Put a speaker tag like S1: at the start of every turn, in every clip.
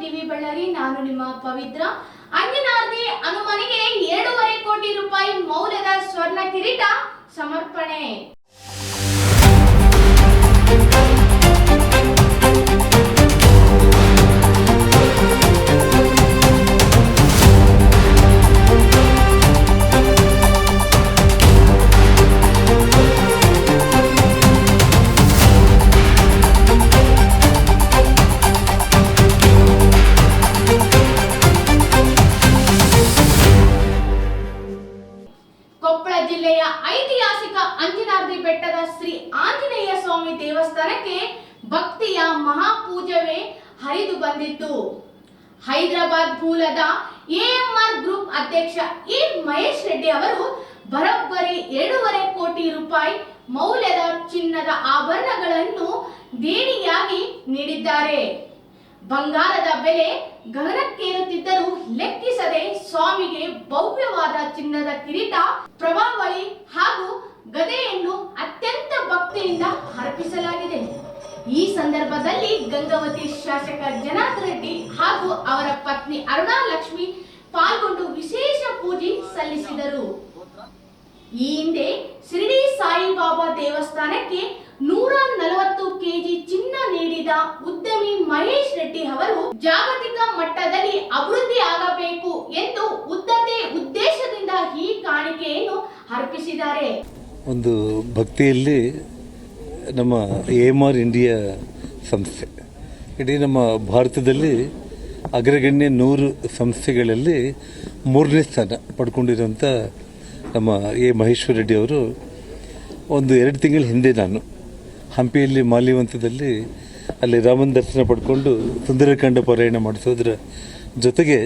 S1: TV Ballari. ನಾನು ನಿಮ್ಮ ಪವಿತ್ರ. ಅಂಜನಾದ್ರಿ ಹನುಮನಿಗೆ 2.5 ಕೋಟಿ ರೂಪಾಯಿ ಮೌಲ್ಯದ ಸ್ವರ್ಣ ಕಿರೀಟ ಸಮರ್ಪಣೆ. ಕೊಪ್ಪಳ ಜಿಲ್ಲೆಯ ಐತಿಹಾಸಿಕ ಅಂಜನಾದ್ರಿ ಬೆಟ್ಟದ ಶ್ರೀ ಆಂಜನೇಯ ಸ್ವಾಮಿ ದೇವಸ್ಥಾನಕ್ಕೆ ಭಕ್ತಿಯ ಮಹಾಪೂಜವೇ ಹರಿದು ಬಂದಿತ್ತು. ಹೈದರಾಬಾದ್ ಮೂಲದ AMR ಗ್ರೂಪ್ ಅಧ್ಯಕ್ಷ ಎ ಮಹೇಶ್ ರೆಡ್ಡಿ ಅವರು ಬರೋಬ್ಬರಿ 2.5 ಕೋಟಿ ರೂಪಾಯಿ ಮೌಲ್ಯದ ಚಿನ್ನದ ಆಭರಣಗಳನ್ನು ದೇಣಿಗೆಯಾಗಿ ನೀಡಿದ್ದಾರೆ. ಬಂಗಾರದ ಬೆಲೆ ಗಗನಕ್ಕೇರುತ್ತಿದ್ದರೂ ಲೆಕ್ಕಿಸದೆ ಸ್ವಾಮಿಗೆ ಭವ್ಯವಾದ ಚಿನ್ನದ ಕಿರೀಟ, ಪ್ರಭಾವಳಿ ಹಾಗೂ ಗದೆಯನ್ನು ಅತ್ಯಂತ ಭಕ್ತಿಯಿಂದ ಅರ್ಪಿಸಲಾಗಿದೆ. ಈ ಸಂದರ್ಭದಲ್ಲಿ ಗಂಗಾವತಿ ಶಾಸಕ ಜನಾರ್ದನ್ ರೆಡ್ಡಿ ಹಾಗೂ ಅವರ ಪತ್ನಿ ಅರುಣಾ ಲಕ್ಷ್ಮಿ ಪಾಲ್ಗೊಂಡು ವಿಶೇಷ ಪೂಜೆ ಸಲ್ಲಿಸಿದರು. ಈ ಹಿಂದೆ ಶಿರಡಿ ಸಾಯಿಬಾಬಾ ದೇವಸ್ಥಾನಕ್ಕೆ 140 ಕೆಜಿ ಚಿನ್ನ ನೀಡಿದ ಉದ್ಯಮಿ ಮಹೇಶ್ ರೆಡ್ಡಿ ಅವರು ಜಾಗತಿಕ ಮಟ್ಟದಲ್ಲಿ ಅಭಿವೃದ್ಧಿ ಆಗಬೇಕು ಎಂದು ಉದ್ದೇಶದಿಂದ ಈ ಕಾಣಿಕೆಯನ್ನು ಅರ್ಪಿಸಿದ್ದಾರೆ.
S2: ಒಂದು ಭಕ್ತಿಯಲ್ಲಿ ನಮ್ಮ AMR ಇಂಡಿಯಾ ಸಂಸ್ಥೆ ಇಡೀ ನಮ್ಮ ಭಾರತದಲ್ಲಿ ಅಗ್ರಗಣ್ಯ 100 ಸಂಸ್ಥೆಗಳಲ್ಲಿ 3ನೇ ಸ್ಥಾನ ಪಡ್ಕೊಂಡಿರುವಂಥ ನಮ್ಮ ಎ ಮಹೇಶ್ವರ ರೆಡ್ಡಿ ಅವರು ಒಂದು 2 ತಿಂಗಳ ಹಿಂದೆ ನಾನು ಹಂಪಿಯಲ್ಲಿ ಮಾಲ್ಯವಂತದಲ್ಲಿ ಅಲ್ಲಿ ರಾಮನ ದರ್ಶನ ಪಡ್ಕೊಂಡು ಸುಂದರಕಾಂಡ ಪಾರಾಯಣ ಮಾಡಿಸೋದ್ರ ಜೊತೆಗೆ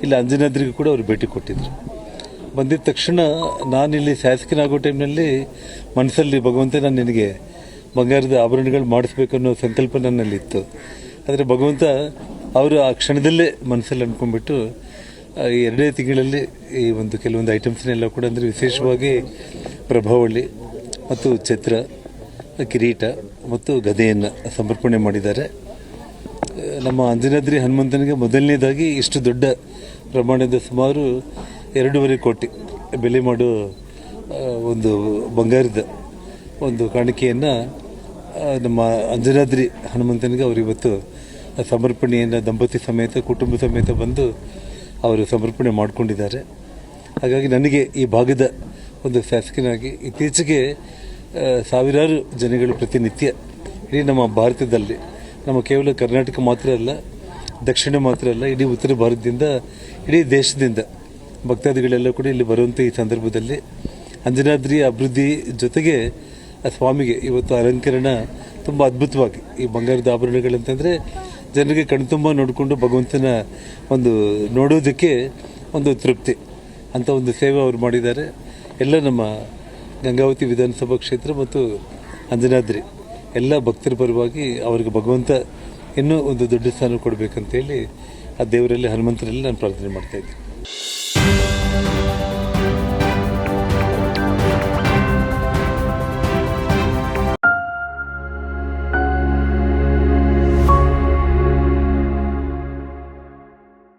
S2: ಇಲ್ಲಿ ಅಂಜನಾದ್ರಿಗೂ ಕೂಡ ಅವರು ಭೇಟಿ ಕೊಟ್ಟಿದ್ರು. ಬಂದಿದ್ದ ತಕ್ಷಣ ನಾನಿಲ್ಲಿ ಶಾಸಕನಾಗೋ ಟೈಮ್ನಲ್ಲಿ ಮನಸ್ಸಲ್ಲಿ ಭಗವಂತ ನಾನು ನಿನಗೆ ಬಂಗಾರದ ಆಭರಣಗಳು ಮಾಡಿಸ್ಬೇಕು ಅನ್ನೋ ಸಂಕಲ್ಪ ನನ್ನಲ್ಲಿತ್ತು. ಆದರೆ ಭಗವಂತ ಅವರು ಆ ಕ್ಷಣದಲ್ಲೇ ಮನಸ್ಸಲ್ಲಿ ಅಂದ್ಕೊಂಡ್ಬಿಟ್ಟು ಈ 2 ತಿಂಗಳಲ್ಲಿ ಈ ಒಂದು ಕೆಲವೊಂದು ಐಟಮ್ಸ್ನೆಲ್ಲ ಕೂಡ ಅಂದರೆ ವಿಶೇಷವಾಗಿ ಪ್ರಭಾವಳಿ ಮತ್ತು ಛತ್ರ, ಕಿರೀಟ ಮತ್ತು ಗದೆಯನ್ನು ಸಮರ್ಪಣೆ ಮಾಡಿದ್ದಾರೆ. ನಮ್ಮ ಅಂಜನಾದ್ರಿ ಹನುಮಂತನಿಗೆ ಮೊದಲನೇದಾಗಿ ಇಷ್ಟು ದೊಡ್ಡ ಪ್ರಮಾಣದ ಸುಮಾರು 2.5 ಕೋಟಿ ಬೆಲೆ ಮಾಡೋ ಒಂದು ಬಂಗಾರದ ಒಂದು ಕಾಣಿಕೆಯನ್ನು ನಮ್ಮ ಅಂಜನಾದ್ರಿ ಹನುಮಂತನಿಗೆ ಅವರು ಇವತ್ತು ಸಮರ್ಪಣೆಯನ್ನು ದಂಪತಿ ಸಮೇತ ಕುಟುಂಬ ಸಮೇತ ಬಂದು ಅವರು ಸಮರ್ಪಣೆ ಮಾಡಿಕೊಂಡಿದ್ದಾರೆ. ಹಾಗಾಗಿ ನನಗೆ ಈ ಭಾಗದ ಒಂದು ಶಾಸಕನಾಗಿ ಇತ್ತೀಚೆಗೆ ಸಾವಿರಾರು ಜನಗಳು ಪ್ರತಿನಿತ್ಯ ಇಡೀ ನಮ್ಮ ಭಾರತದಲ್ಲಿ, ನಮ್ಮ ಕೇವಲ ಕರ್ನಾಟಕ ಮಾತ್ರ ಅಲ್ಲ, ದಕ್ಷಿಣ ಮಾತ್ರ ಅಲ್ಲ, ಇಡೀ ಉತ್ತರ ಭಾರತದಿಂದ, ಇಡೀ ದೇಶದಿಂದ ಭಕ್ತಾದಿಗಳೆಲ್ಲ ಕೂಡ ಇಲ್ಲಿ ಬರುವಂಥ ಈ ಸಂದರ್ಭದಲ್ಲಿ ಅಂಜನಾದ್ರಿಯ ಅಭಿವೃದ್ಧಿ ಜೊತೆಗೆ ಆ ಸ್ವಾಮಿಗೆ ಇವತ್ತು ಅಲಂಕರಣ ತುಂಬ ಅದ್ಭುತವಾಗಿ ಈ ಬಂಗಾರದ ಆಭರಣಗಳಂತಂದರೆ ಜನರಿಗೆ ಕಣ್ತುಂಬ ನೋಡಿಕೊಂಡು ಭಗವಂತನ ಒಂದು ನೋಡೋದಕ್ಕೆ ಒಂದು ತೃಪ್ತಿ ಅಂತ ಒಂದು ಸೇವೆ ಅವರು ಮಾಡಿದ್ದಾರೆ. ಎಲ್ಲ ನಮ್ಮ ಗಂಗಾವತಿ ವಿಧಾನಸಭಾ ಕ್ಷೇತ್ರ ಮತ್ತು ಅಂಜನಾದ್ರಿ ಎಲ್ಲ ಭಕ್ತರ ಪರವಾಗಿ ಅವರಿಗೆ ಭಗವಂತ ಇನ್ನೂ ಒಂದು ದೊಡ್ಡ ಸ್ಥಾನ ಕೊಡಬೇಕಂತೇಳಿ ಆ ದೇವರಲ್ಲಿ ಹನುಮಂತರಲ್ಲಿ ನಾನು ಪ್ರಾರ್ಥನೆ ಮಾಡ್ತಾ ಇದ್ದೀನಿ.